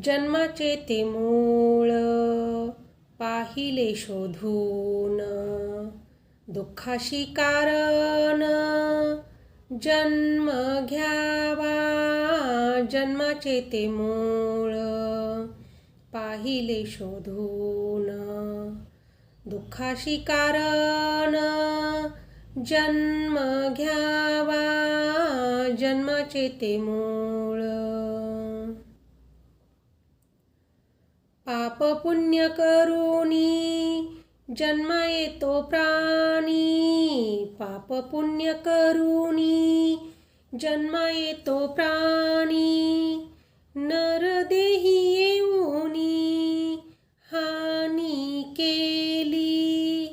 जन्माचे ते मूळ पाहिले शोधून, दुःखाशी कारण जन्म घ्यावा. जन्माचे ते मूळ पाहिले शोधून, दुःखाशी कारण जन्म घ्यावा. जन्माचे ते मूळ पाप पुण्य करूनी जन्म येतो प्राणी. पाप पुण्य करूनी जन्म येतो प्राणी. नरदेही येऊनी हानी केली.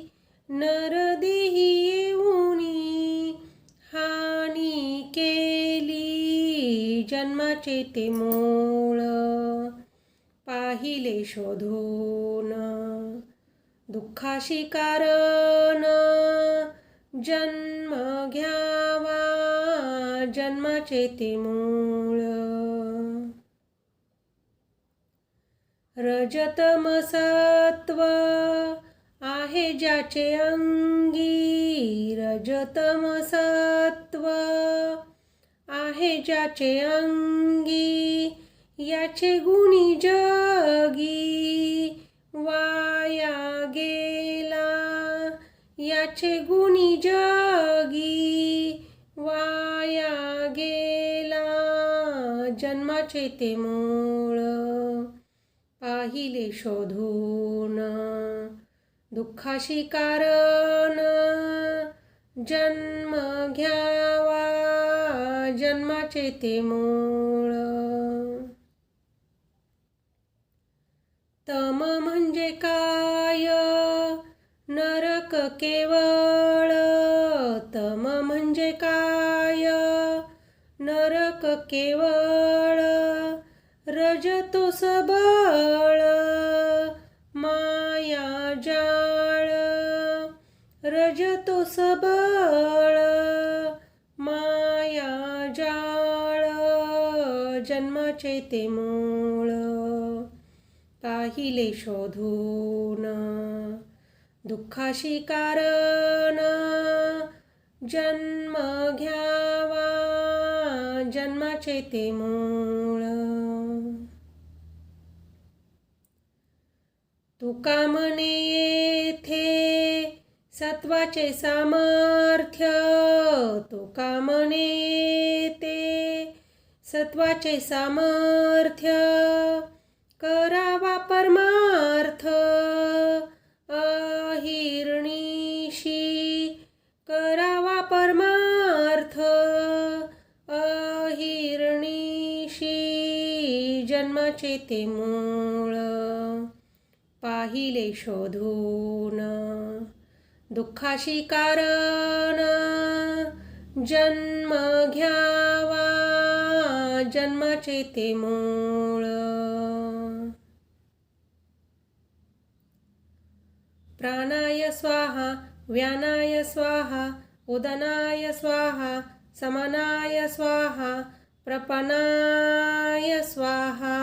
नरदेही येऊनी हानी केली. जन्माचे ते मूळ पाहिले शोधून, दुःखाशी कारण जन्म घ्यावा. जन्माचे ते मूळ रजतम सत्व आहे ज्याचे अंगी. रजतम सत्व आहे ज्याचे अंगी. याचे गुणी जगी वाया गेला. याचे गुणी जगी वाया गेला. जन्माचे ते मूळ पाहिले शोधून, दुःखाशी कारण जन्म घ्यावा. जन्माचे ते मूळ तम म्हणजे काय नरक केवळ. तम म्हणजे काय नरक केवळ. रजतो सबळ माया जाळ. रजतो सबळ माया जाळ. जन्माचे ते मूळ पाहिले शोधून, दुःखाशी कारण जन्म घ्यावा. जन्माचे ते मूळ तुका म्हणे येथे सत्वाचे सामर्थ्य. तुका म्हणे येथे सत्वाचे सामर्थ्य. करावा परमार्थ अहिर्निशी. करावा परमार्थ अहिर्निशी. जन्माचे ते मूळ पाहिले शोधून, दुःखाशी कारण जन्म घ्यावा. जन्माचे ते मूळ प्राणाय स्वाहा व्यानाय स्वाहा उदनाय स्वाहा समानाय स्वाहा प्रपनाय स्वाहा.